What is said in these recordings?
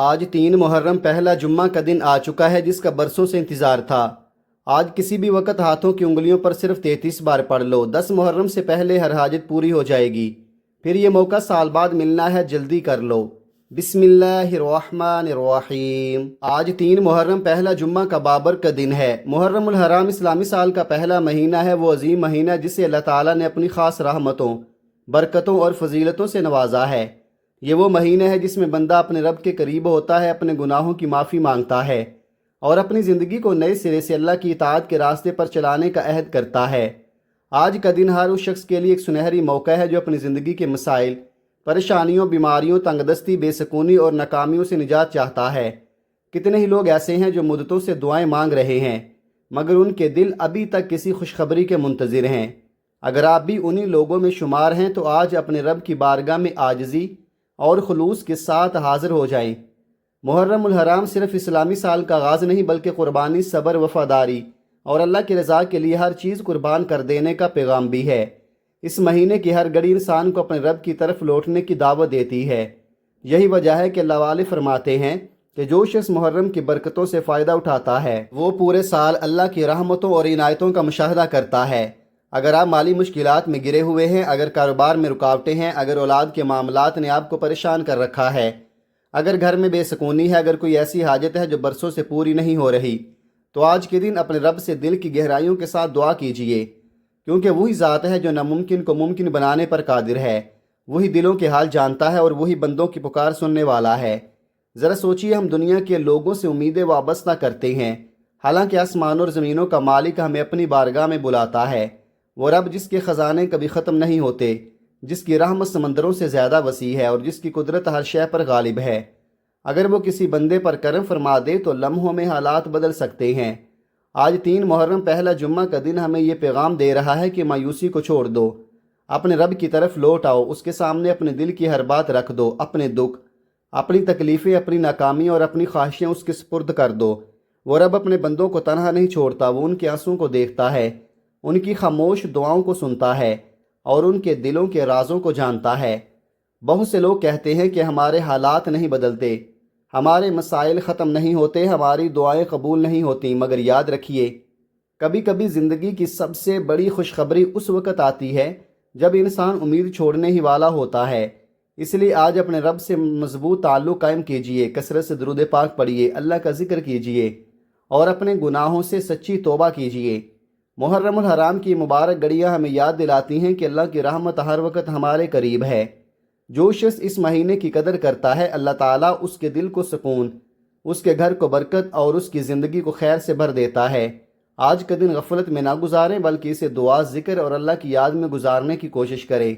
آج 3 محرم پہلا جمعہ کا دن آ چکا ہے جس کا برسوں سے انتظار تھا۔ آج کسی بھی وقت ہاتھوں کی انگلیوں پر صرف 33 بار پڑھ لو، 10 محرم سے پہلے ہر حاجت پوری ہو جائے گی۔ پھر یہ موقع سال بعد ملنا ہے، جلدی کر لو۔ بسم اللہ الرحمن الرحیم۔ آج 3 محرم پہلا جمعہ کا بابر کا دن ہے۔ محرم الحرام اسلامی سال کا پہلا مہینہ ہے، وہ عظیم مہینہ جسے اللہ تعالیٰ نے اپنی خاص رحمتوں، برکتوں اور فضیلتوں سے نوازا ہے۔ یہ وہ مہینہ ہے جس میں بندہ اپنے رب کے قریب ہوتا ہے، اپنے گناہوں کی معافی مانگتا ہے اور اپنی زندگی کو نئے سرے سے اللہ کی اطاعت کے راستے پر چلانے کا عہد کرتا ہے۔ آج کا دن ہر اس شخص کے لیے ایک سنہری موقع ہے جو اپنی زندگی کے مسائل، پریشانیوں، بیماریوں، تنگ دستی، بے سکونی اور ناکامیوں سے نجات چاہتا ہے۔ کتنے ہی لوگ ایسے ہیں جو مدتوں سے دعائیں مانگ رہے ہیں مگر ان کے دل ابھی تک کسی خوشخبری کے منتظر ہیں۔ اگر آپ بھی انہی لوگوں میں شمار ہیں تو آج اپنے رب کی بارگاہ میں عاجزی اور خلوص کے ساتھ حاضر ہو جائیں۔ محرم الحرام صرف اسلامی سال کا آغاز نہیں بلکہ قربانی، صبر، وفاداری اور اللہ کی رضا کے لیے ہر چیز قربان کر دینے کا پیغام بھی ہے۔ اس مہینے کی ہر گھڑی انسان کو اپنے رب کی طرف لوٹنے کی دعوت دیتی ہے۔ یہی وجہ ہے کہ اللہ والے فرماتے ہیں کہ جو شخص محرم کی برکتوں سے فائدہ اٹھاتا ہے وہ پورے سال اللہ کی رحمتوں اور عنایتوں کا مشاہدہ کرتا ہے۔ اگر آپ مالی مشکلات میں گرے ہوئے ہیں، اگر کاروبار میں رکاوٹیں ہیں، اگر اولاد کے معاملات نے آپ کو پریشان کر رکھا ہے، اگر گھر میں بے سکونی ہے، اگر کوئی ایسی حاجت ہے جو برسوں سے پوری نہیں ہو رہی، تو آج کے دن اپنے رب سے دل کی گہرائیوں کے ساتھ دعا کیجیے، کیونکہ وہی ذات ہے جو ناممکن کو ممکن بنانے پر قادر ہے۔ وہی دلوں کے حال جانتا ہے اور وہی بندوں کی پکار سننے والا ہے۔ ذرا سوچیے، ہم دنیا کے لوگوں سے امیدیں وابستہ کرتے ہیں، حالانکہ آسمان اور زمینوں کا مالک ہمیں اپنی بارگاہ میں بلاتا ہے۔ وہ رب جس کے خزانے کبھی ختم نہیں ہوتے، جس کی رحمت سمندروں سے زیادہ وسیع ہے اور جس کی قدرت ہر شے پر غالب ہے۔ اگر وہ کسی بندے پر کرم فرما دے تو لمحوں میں حالات بدل سکتے ہیں۔ آج 3 محرم پہلا جمعہ کا دن ہمیں یہ پیغام دے رہا ہے کہ مایوسی کو چھوڑ دو، اپنے رب کی طرف لوٹ آؤ، اس کے سامنے اپنے دل کی ہر بات رکھ دو، اپنے دکھ، اپنی تکلیفیں، اپنی ناکامی اور اپنی خواہشیں اس کے سپرد کر دو۔ وہ رب اپنے بندوں کو تنہا نہیں چھوڑتا، وہ ان کے آنسوں کو دیکھتا ہے، ان کی خاموش دعاؤں کو سنتا ہے اور ان کے دلوں کے رازوں کو جانتا ہے۔ بہت سے لوگ کہتے ہیں کہ ہمارے حالات نہیں بدلتے، ہمارے مسائل ختم نہیں ہوتے، ہماری دعائیں قبول نہیں ہوتی، مگر یاد رکھیے، کبھی کبھی زندگی کی سب سے بڑی خوشخبری اس وقت آتی ہے جب انسان امید چھوڑنے ہی والا ہوتا ہے۔ اس لیے آج اپنے رب سے مضبوط تعلق قائم کیجیے، کثرت سے درود پاک پڑھیے، اللہ کا ذکر کیجیے اور اپنے گناہوں سے سچی توبہ کیجیے۔ محرم الحرام کی مبارک گھڑیاں ہمیں یاد دلاتی ہیں کہ اللہ کی رحمت ہر وقت ہمارے قریب ہے۔ جو شخص اس مہینے کی قدر کرتا ہے، اللہ تعالیٰ اس کے دل کو سکون، اس کے گھر کو برکت اور اس کی زندگی کو خیر سے بھر دیتا ہے۔ آج کا دن غفلت میں نہ گزاریں بلکہ اسے دعا، ذکر اور اللہ کی یاد میں گزارنے کی کوشش کریں۔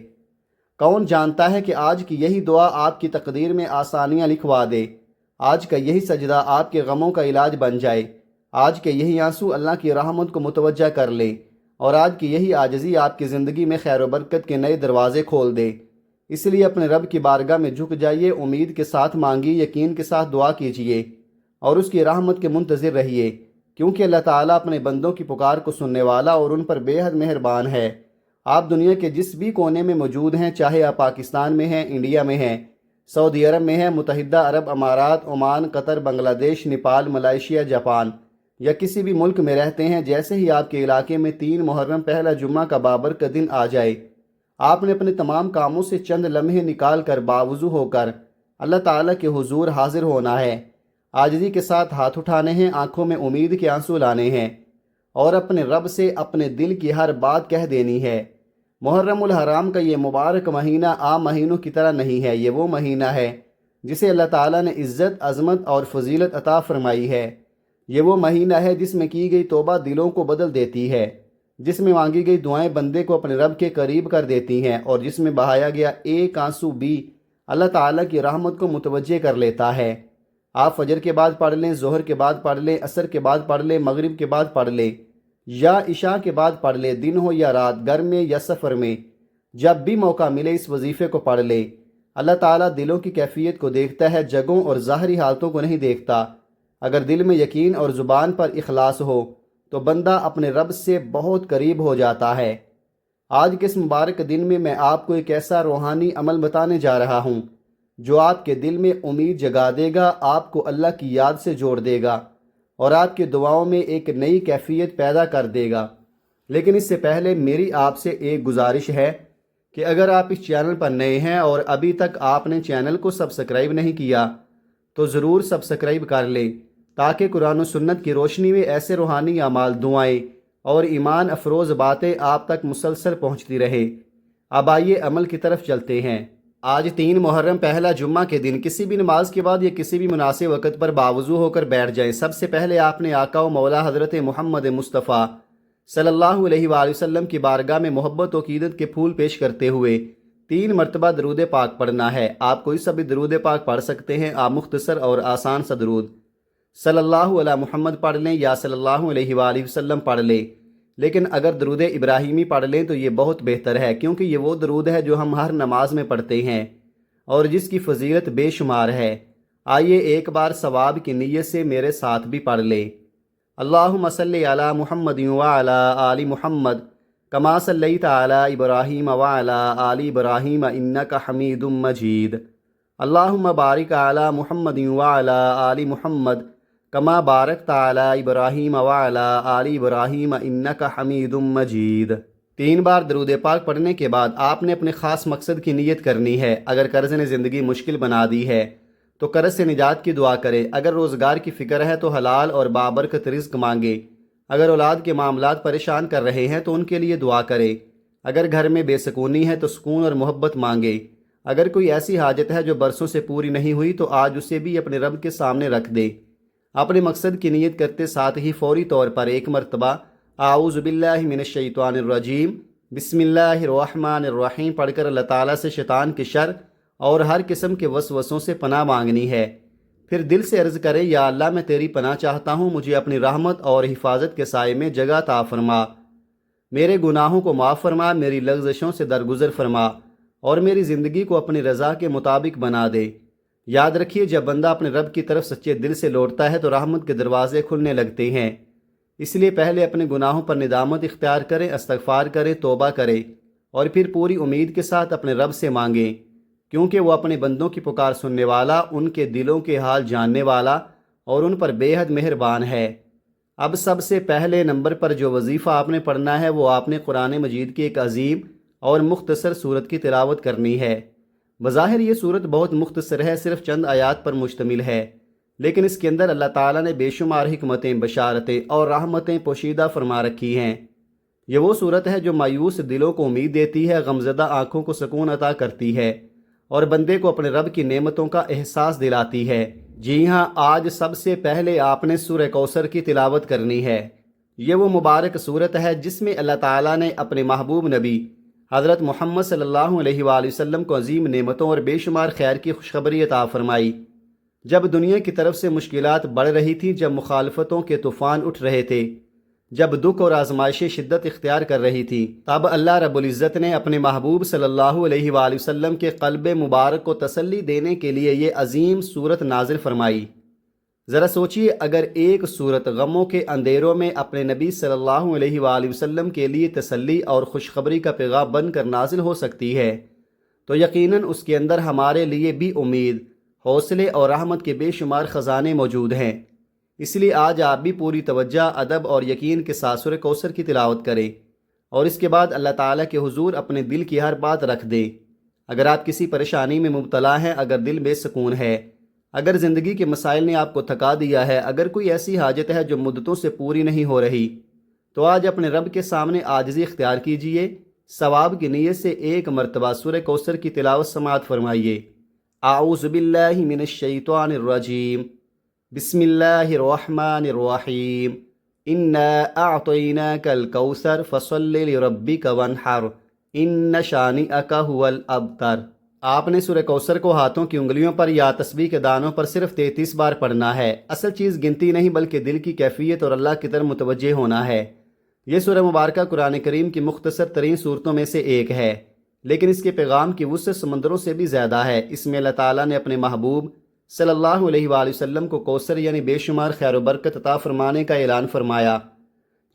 کون جانتا ہے کہ آج کی یہی دعا آپ کی تقدیر میں آسانیاں لکھوا دے، آج کا یہی سجدہ آپ کے غموں کا علاج بن جائے، آج کے یہی آنسو اللہ کی رحمت کو متوجہ کر لے اور آج کی یہی عاجزی آپ کی زندگی میں خیر و برکت کے نئے دروازے کھول دے۔ اس لیے اپنے رب کی بارگاہ میں جھک جائیے، امید کے ساتھ مانگیے، یقین کے ساتھ دعا کیجیے اور اس کی رحمت کے منتظر رہیے، کیونکہ اللہ تعالیٰ اپنے بندوں کی پکار کو سننے والا اور ان پر بے حد مہربان ہے۔ آپ دنیا کے جس بھی کونے میں موجود ہیں، چاہے آپ پاکستان میں ہیں، انڈیا میں ہیں، سعودی عرب میں ہیں، متحدہ عرب امارات، عمان، قطر، بنگلہ دیش، نیپال، ملائیشیا، جاپان یا کسی بھی ملک میں رہتے ہیں، جیسے ہی آپ کے علاقے میں 3 محرم پہلا جمعہ کا بابر کا دن آ جائے، آپ نے اپنے تمام کاموں سے چند لمحے نکال کر باوضو ہو کر اللہ تعالیٰ کے حضور حاضر ہونا ہے، عاجزی کے ساتھ ہاتھ اٹھانے ہیں، آنکھوں میں امید کے آنسو لانے ہیں اور اپنے رب سے اپنے دل کی ہر بات کہہ دینی ہے۔ محرم الحرام کا یہ مبارک مہینہ عام مہینوں کی طرح نہیں ہے، یہ وہ مہینہ ہے جسے اللہ تعالیٰ نے عزت، عظمت اور فضیلت عطا فرمائی ہے۔ یہ وہ مہینہ ہے جس میں کی گئی توبہ دلوں کو بدل دیتی ہے، جس میں مانگی گئی دعائیں بندے کو اپنے رب کے قریب کر دیتی ہیں اور جس میں بہایا گیا ایک آنسو بھی اللہ تعالیٰ کی رحمت کو متوجہ کر لیتا ہے۔ آپ فجر کے بعد پڑھ لیں، ظہر کے بعد پڑھ لیں، عصر کے بعد پڑھ لیں، مغرب کے بعد پڑھ لیں یا عشاء کے بعد پڑھ لیں، دن ہو یا رات، گھر میں یا سفر میں، جب بھی موقع ملے اس وظیفے کو پڑھ لیں۔ اللہ تعالیٰ دلوں کی کیفیت کو دیکھتا ہے، جگہوں اور ظاہری حالتوں کو نہیں دیکھتا۔ اگر دل میں یقین اور زبان پر اخلاص ہو تو بندہ اپنے رب سے بہت قریب ہو جاتا ہے۔ آج کے اس مبارک دن میں آپ کو ایک ایسا روحانی عمل بتانے جا رہا ہوں جو آپ کے دل میں امید جگا دے گا، آپ کو اللہ کی یاد سے جوڑ دے گا اور آپ کی دعاؤں میں ایک نئی کیفیت پیدا کر دے گا۔ لیکن اس سے پہلے میری آپ سے ایک گزارش ہے کہ اگر آپ اس چینل پر نئے ہیں اور ابھی تک آپ نے چینل کو سبسکرائب نہیں کیا تو ضرور سبسکرائب کر لیں، تاکہ قرآن و سنت کی روشنی میں ایسے روحانی اعمال، دعائیں اور ایمان افروز باتیں آپ تک مسلسل پہنچتی رہے۔ اب آئیے عمل کی طرف چلتے ہیں۔ آج 3 محرم پہلا جمعہ کے دن کسی بھی نماز کے بعد یا کسی بھی مناسب وقت پر باوضو ہو کر بیٹھ جائیں۔ سب سے پہلے آپ نے آقا و مولا حضرت محمد مصطفیٰ صلی اللہ علیہ وآلہ وسلم کی بارگاہ میں محبت و عقیدت کے پھول پیش کرتے ہوئے 3 مرتبہ درود پاک پڑھنا ہے۔ آپ کوئی سا بھی درود پاک پڑھ سکتے ہیں، آپ مختصر اور آسان سا درود صلی اللہ علیہ محمد پڑھ لیں یا صلی اللہ علیہ وآلہ وسلم پڑھ لیں، لیکن اگر درود ابراہیمی پڑھ لیں تو یہ بہت بہتر ہے، کیونکہ یہ وہ درود ہے جو ہم ہر نماز میں پڑھتے ہیں اور جس کی فضیلت بے شمار ہے۔ آئیے ایک بار ثواب کی نیت سے میرے ساتھ بھی پڑھ لیں۔ اللہم صلی علی محمد وعلی آل محمد کما صلیت علی ابراہیم وعلی آل ابراہیم انک حمید مجید۔ اللہم بارک علی محمد وعلی آل محمد کما بارکت علی ابراہیم وعلی آل ابراہیم انک حمید مجید۔ 3 بار درود پاک پڑھنے کے بعد آپ نے اپنے خاص مقصد کی نیت کرنی ہے۔ اگر قرض نے زندگی مشکل بنا دی ہے تو قرض سے نجات کی دعا کرے۔ اگر روزگار کی فکر ہے تو حلال اور بابرکت رزق مانگے۔ اگر اولاد کے معاملات پریشان کر رہے ہیں تو ان کے لیے دعا کرے۔ اگر گھر میں بے سکونی ہے تو سکون اور محبت مانگے۔ اگر کوئی ایسی حاجت ہے جو برسوں سے پوری نہیں ہوئی تو آج اسے بھی اپنے رب کے سامنے رکھ دے۔ اپنے مقصد کی نیت کرتے ساتھ ہی فوری طور پر ایک مرتبہ اعوذ باللہ من الشیطان الرجیم بسم اللہ الرحمن الرحیم پڑھ کر اللہ تعالیٰ سے شیطان کے شر اور ہر قسم کے وسوسوں سے پناہ مانگنی ہے۔ پھر دل سے عرض کریں، یا اللہ میں تیری پناہ چاہتا ہوں، مجھے اپنی رحمت اور حفاظت کے سائے میں جگہ عطا فرما، میرے گناہوں کو معاف فرما، میری لغزشوں سے درگزر فرما اور میری زندگی کو اپنی رضا کے مطابق بنا دے۔ یاد رکھیے، جب بندہ اپنے رب کی طرف سچے دل سے لوٹتا ہے تو رحمت کے دروازے کھلنے لگتے ہیں۔ اس لیے پہلے اپنے گناہوں پر ندامت اختیار کریں، استغفار کریں، توبہ کریں اور پھر پوری امید کے ساتھ اپنے رب سے مانگیں، کیونکہ وہ اپنے بندوں کی پکار سننے والا، ان کے دلوں کے حال جاننے والا اور ان پر بے حد مہربان ہے۔ اب سب سے پہلے نمبر پر جو وظیفہ آپ نے پڑھنا ہے وہ آپ نے قرآن مجید کی ایک عظیم اور مختصر صورت کی تلاوت کرنی ہے۔ بظاہر یہ صورت بہت مختصر ہے، صرف چند آیات پر مشتمل ہے، لیکن اس کے اندر اللہ تعالیٰ نے بے شمار حکمتیں، بشارتیں اور رحمتیں پوشیدہ فرما رکھی ہیں۔ یہ وہ صورت ہے جو مایوس دلوں کو امید دیتی ہے، غمزدہ آنکھوں کو سکون عطا کرتی ہے اور بندے کو اپنے رب کی نعمتوں کا احساس دلاتی ہے۔ جی ہاں، آج سب سے پہلے آپ نے سورہ کوثر کی تلاوت کرنی ہے۔ یہ وہ مبارک صورت ہے جس میں اللہ تعالیٰ نے اپنے محبوب نبی حضرت محمد صلی اللہ علیہ وآلہ وسلم کو عظیم نعمتوں اور بے شمار خیر کی خوشخبری عطا فرمائی۔ جب دنیا کی طرف سے مشکلات بڑھ رہی تھی، جب مخالفتوں کے طوفان اٹھ رہے تھے، جب دکھ اور آزمائشیں شدت اختیار کر رہی تھی، تب اللہ رب العزت نے اپنے محبوب صلی اللہ علیہ وآلہ وسلم کے قلب مبارک کو تسلی دینے کے لیے یہ عظیم صورت نازل فرمائی۔ ذرا سوچئے، اگر ایک صورت غموں کے اندھیروں میں اپنے نبی صلی اللہ علیہ وآلہ وسلم کے لیے تسلی اور خوشخبری کا پیغام بن کر نازل ہو سکتی ہے تو یقیناً اس کے اندر ہمارے لیے بھی امید، حوصلے اور رحمت کے بے شمار خزانے موجود ہیں۔ اس لیے آج آپ بھی پوری توجہ، ادب اور یقین کے ساتھ سورہ کوثر کی تلاوت کریں اور اس کے بعد اللہ تعالیٰ کے حضور اپنے دل کی ہر بات رکھ دیں۔ اگر آپ کسی پریشانی میں مبتلا ہیں، اگر دل بے سکون ہے، اگر زندگی کے مسائل نے آپ کو تھکا دیا ہے، اگر کوئی ایسی حاجت ہے جو مدتوں سے پوری نہیں ہو رہی، تو آج اپنے رب کے سامنے عاجزی اختیار کیجئے، ثواب کی نیت سے ایک مرتبہ سورہ کوثر کی تلاوت سماعت فرمائیے۔ اعوذ باللہ من الشیطان الرجیم بسم اللہ الرحمن الرحیم انا اعطیناک الکوثر فصل لربک وانحر ان شانئک هو الابتر۔ آپ نے سورہ کوثر کو ہاتھوں کی انگلیوں پر یا تسبیح کے دانوں پر صرف 33 بار پڑھنا ہے۔ اصل چیز گنتی نہیں بلکہ دل کی کیفیت اور اللہ کی طرف متوجہ ہونا ہے۔ یہ سورہ مبارکہ قرآن کریم کی مختصر ترین صورتوں میں سے ایک ہے، لیکن اس کے پیغام کی وسعت سمندروں سے بھی زیادہ ہے۔ اس میں اللہ تعالیٰ نے اپنے محبوب صلی اللہ علیہ وآلہ وسلم کو کوثر یعنی بے شمار خیر و برکت عطا فرمانے کا اعلان فرمایا۔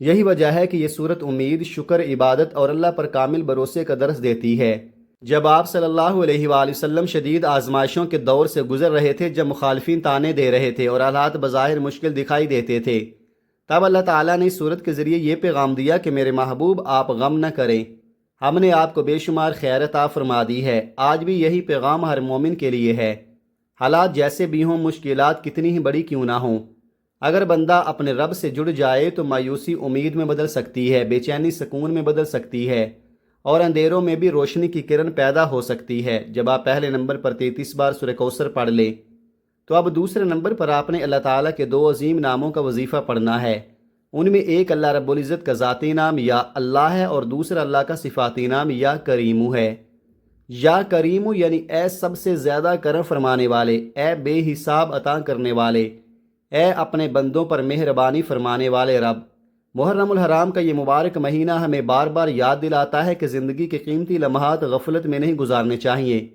یہی وجہ ہے کہ یہ صورت امید، شکر، عبادت اور اللہ پر کامل بھروسے کا درس دیتی ہے۔ جب آپ صلی اللہ علیہ وآلہ وسلم شدید آزمائشوں کے دور سے گزر رہے تھے، جب مخالفین طعنے دے رہے تھے اور حالات بظاہر مشکل دکھائی دیتے تھے، تب اللہ تعالیٰ نے اس صورت کے ذریعے یہ پیغام دیا کہ میرے محبوب آپ غم نہ کریں، ہم نے آپ کو بے شمار خیر عطا فرما دی ہے۔ آج بھی یہی پیغام ہر مومن کے لیے ہے، حالات جیسے بھی ہوں، مشکلات کتنی ہی بڑی کیوں نہ ہوں، اگر بندہ اپنے رب سے جڑ جائے تو مایوسی امید میں بدل سکتی ہے، بے چینی سکون میں بدل سکتی ہے، اور اندھیروں میں بھی روشنی کی کرن پیدا ہو سکتی ہے۔ جب آپ پہلے نمبر پر 33 بار سورہ کوثر پڑھ لیں تو اب دوسرے نمبر پر آپ نے اللہ تعالیٰ کے دو عظیم ناموں کا وظیفہ پڑھنا ہے۔ ان میں ایک اللہ رب العزت کا ذاتی نام یا اللہ ہے، اور دوسرا اللہ کا صفاتی نام یا کریمو ہے۔ یا کریمو یعنی اے سب سے زیادہ کرم فرمانے والے، اے بے حساب عطا کرنے والے، اے اپنے بندوں پر مہربانی فرمانے والے رب۔ محرم الحرام کا یہ مبارک مہینہ ہمیں بار بار یاد دلاتا ہے کہ زندگی کے قیمتی لمحات غفلت میں نہیں گزارنے چاہیے۔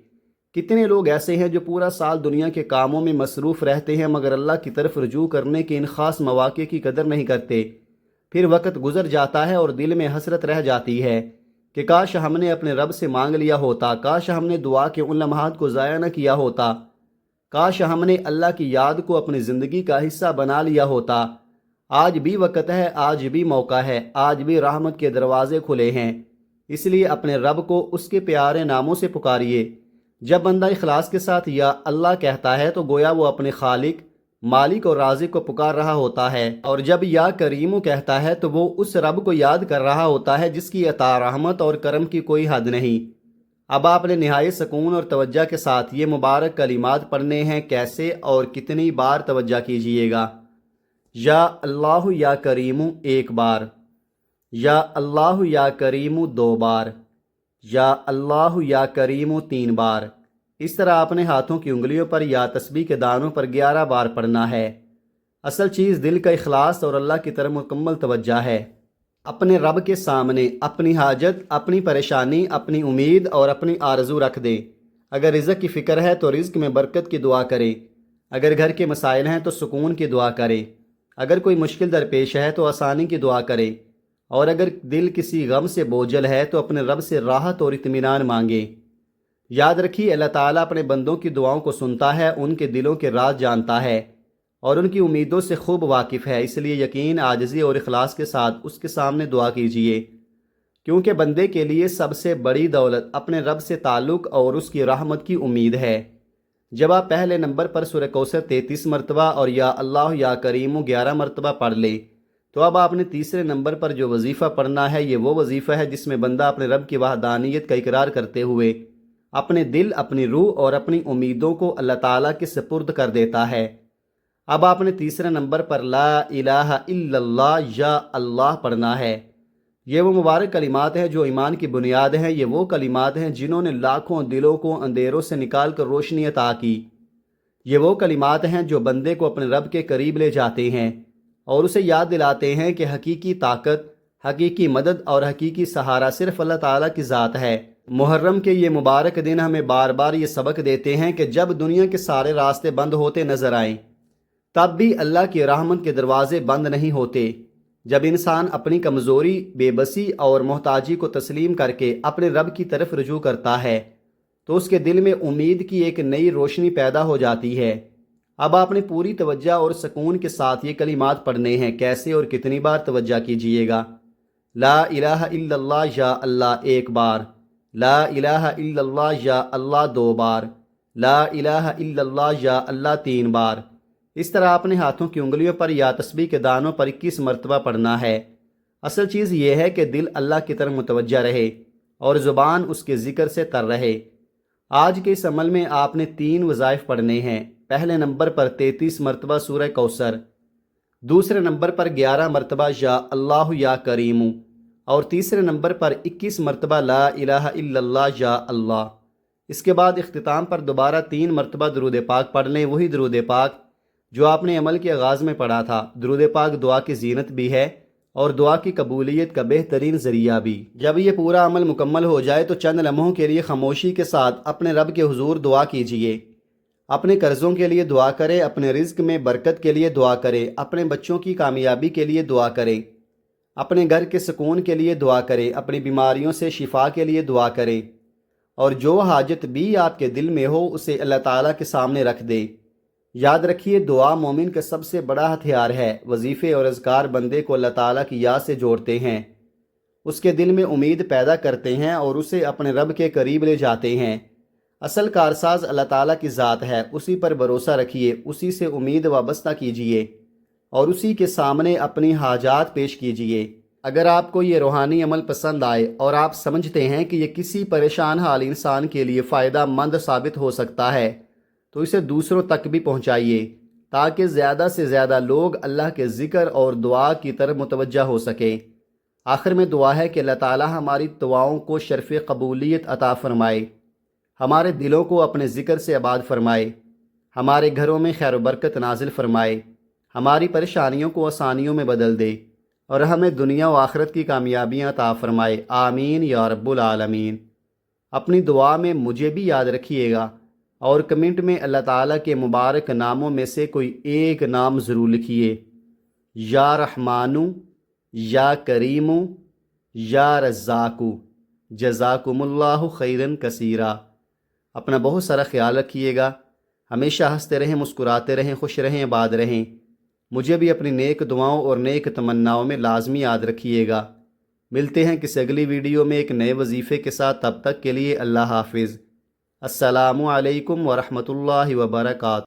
کتنے لوگ ایسے ہیں جو پورا سال دنیا کے کاموں میں مصروف رہتے ہیں، مگر اللہ کی طرف رجوع کرنے کے ان خاص مواقع کی قدر نہیں کرتے۔ پھر وقت گزر جاتا ہے اور دل میں حسرت رہ جاتی ہے کہ کاش ہم نے اپنے رب سے مانگ لیا ہوتا، کاش ہم نے دعا کے ان لمحات کو ضائع نہ کیا ہوتا، کاش ہم نے اللہ کی یاد کو اپنی زندگی کا حصہ بنا لیا ہوتا۔ آج بھی وقت ہے، آج بھی موقع ہے، آج بھی رحمت کے دروازے کھلے ہیں، اس لیے اپنے رب کو اس کے پیارے ناموں سے پکاریے۔ جب بندہ اخلاص کے ساتھ یا اللہ کہتا ہے تو گویا وہ اپنے خالق، مالک اور رازق کو پکار رہا ہوتا ہے، اور جب یا کریمو کہتا ہے تو وہ اس رب کو یاد کر رہا ہوتا ہے جس کی عطا رحمت اور کرم کی کوئی حد نہیں۔ اب آپ نے نہایت سکون اور توجہ کے ساتھ یہ مبارک کلمات پڑھنے ہیں۔ کیسے اور کتنی بار؟ توجہ کیجئے گا۔ یا اللہ یا کریمو 1 بار، یا اللہ یا کریمو 2 بار، یا اللہ یا کریمو 3 بار۔ اس طرح آپ نے ہاتھوں کی انگلیوں پر یا تسبیح کے دانوں پر 11 بار پڑھنا ہے۔ اصل چیز دل کا اخلاص اور اللہ کی طرف مکمل توجہ ہے۔ اپنے رب کے سامنے اپنی حاجت، اپنی پریشانی، اپنی امید اور اپنی آرزو رکھ دیں۔ اگر رزق کی فکر ہے تو رزق میں برکت کی دعا کریں، اگر گھر کے مسائل ہیں تو سکون کی دعا کریں، اگر کوئی مشکل درپیش ہے تو آسانی کی دعا کریں، اور اگر دل کسی غم سے بوجھل ہے تو اپنے رب سے راحت اور اطمینان مانگیں۔ یاد رکھیے اللہ تعالیٰ اپنے بندوں کی دعاؤں کو سنتا ہے، ان کے دلوں کے راز جانتا ہے اور ان کی امیدوں سے خوب واقف ہے۔ اس لیے یقین، عاجزی اور اخلاص کے ساتھ اس کے سامنے دعا کیجیے، کیونکہ بندے کے لیے سب سے بڑی دولت اپنے رب سے تعلق اور اس کی رحمت کی امید ہے۔ جب آپ پہلے نمبر پر سورہ کوثر 33 مرتبہ اور یا اللہ یا کریمو 11 مرتبہ پڑھ لیں تو اب آپ نے تیسرے نمبر پر جو وظیفہ پڑھنا ہے، یہ وہ وظیفہ ہے جس میں بندہ اپنے رب کی وحدانیت کا اقرار کرتے ہوئے اپنے دل، اپنی روح اور اپنی امیدوں کو اللہ تعالیٰ کے سپرد کر دیتا ہے۔ اب آپ نے تیسرے نمبر پر لا الہ الا اللہ یا اللہ پڑھنا ہے۔ یہ وہ مبارک کلمات ہیں جو ایمان کی بنیاد ہیں، یہ وہ کلمات ہیں جنہوں نے لاکھوں دلوں کو اندھیروں سے نکال کر روشنی عطا کی۔ یہ وہ کلمات ہیں جو بندے کو اپنے رب کے قریب لے جاتے ہیں اور اسے یاد دلاتے ہیں کہ حقیقی طاقت، حقیقی مدد اور حقیقی سہارا صرف اللہ تعالیٰ کی ذات ہے۔ محرم کے یہ مبارک دن ہمیں بار بار یہ سبق دیتے ہیں کہ جب دنیا کے سارے راستے بند ہوتے نظر آئیں تب بھی اللہ کی رحمت کے دروازے بند نہیں ہوتے۔ جب انسان اپنی کمزوری، بے بسی اور محتاجی کو تسلیم کر کے اپنے رب کی طرف رجوع کرتا ہے تو اس کے دل میں امید کی ایک نئی روشنی پیدا ہو جاتی ہے۔ اب آپ نے پوری توجہ اور سکون کے ساتھ یہ کلمات پڑھنے ہیں۔ کیسے اور کتنی بار؟ توجہ کیجئے گا۔ لا الہ الا اللہ یا اللہ 1 بار، لا الہ الا اللہ یا اللہ 2 بار، لا الہ الا اللہ یا اللہ 3 بار۔ اس طرح آپ نے ہاتھوں کی انگلیوں پر یا تسبیح کے دانوں پر 21 مرتبہ پڑھنا ہے۔ اصل چیز یہ ہے کہ دل اللہ کی طرف متوجہ رہے اور زبان اس کے ذکر سے تر رہے۔ آج کے اس عمل میں آپ نے 3 وظائف پڑھنے ہیں۔ پہلے نمبر پر 33 مرتبہ سورہ کوثر، دوسرے نمبر پر 11 مرتبہ یا اللہ یا کریمو، اور تیسرے نمبر پر 21 مرتبہ لا الہ الا اللہ یا اللہ۔ اس کے بعد اختتام پر دوبارہ 3 مرتبہ درود پاک پڑھ لیں، وہی درود پاک جو آپ نے عمل کے آغاز میں پڑھا تھا۔ درود پاک دعا کی زینت بھی ہے اور دعا کی قبولیت کا بہترین ذریعہ بھی۔ جب یہ پورا عمل مکمل ہو جائے تو چند لمحوں کے لیے خاموشی کے ساتھ اپنے رب کے حضور دعا کیجیے۔ اپنے قرضوں کے لیے دعا کریں، اپنے رزق میں برکت کے لیے دعا کریں، اپنے بچوں کی کامیابی کے لیے دعا کریں، اپنے گھر کے سکون کے لیے دعا کریں، اپنی بیماریوں سے شفا کے لیے دعا کریں، اور جو حاجت بھی آپ کے دل میں ہو اسے اللہ تعالیٰ کے سامنے رکھ دے۔ یاد رکھیے دعا مومن کا سب سے بڑا ہتھیار ہے۔ وظیفے اور اذکار بندے کو اللہ تعالیٰ کی یاد سے جوڑتے ہیں، اس کے دل میں امید پیدا کرتے ہیں اور اسے اپنے رب کے قریب لے جاتے ہیں۔ اصل کارساز اللہ تعالیٰ کی ذات ہے، اسی پر بھروسہ رکھیے، اسی سے امید وابستہ کیجیے اور اسی کے سامنے اپنی حاجات پیش کیجیے۔ اگر آپ کو یہ روحانی عمل پسند آئے اور آپ سمجھتے ہیں کہ یہ کسی پریشان حال انسان کے لیے فائدہ مند ثابت ہو سکتا ہے تو اسے دوسروں تک بھی پہنچائیے تاکہ زیادہ سے زیادہ لوگ اللہ کے ذکر اور دعا کی طرف متوجہ ہو سکیں۔ آخر میں دعا ہے کہ اللہ تعالی ہماری دعاؤں کو شرف قبولیت عطا فرمائے، ہمارے دلوں کو اپنے ذکر سے آباد فرمائے، ہمارے گھروں میں خیر و برکت نازل فرمائے، ہماری پریشانیوں کو آسانیوں میں بدل دے اور ہمیں دنیا و آخرت کی کامیابیاں عطا فرمائے۔ آمین یا رب العالمین۔ اپنی دعا میں مجھے بھی یاد رکھیے گا اور کمنٹ میں اللہ تعالیٰ کے مبارک ناموں میں سے کوئی ایک نام ضرور لکھیے۔ یا رحمانو، یا کریمو، یا رزاقو۔ جزاکم اللہ خیرن کثیرا۔ اپنا بہت سارا خیال رکھیے گا، ہمیشہ ہنستے رہیں، مسکراتے رہیں، خوش رہیں، آباد رہیں۔ مجھے بھی اپنی نیک دعاؤں اور نیک تمناؤں میں لازمی یاد رکھیے گا۔ ملتے ہیں کسی اگلی ویڈیو میں ایک نئے وظیفے کے ساتھ، تب تک کے لیے اللہ حافظ۔ السلام علیکم ورحمۃ اللہ وبرکاتہ۔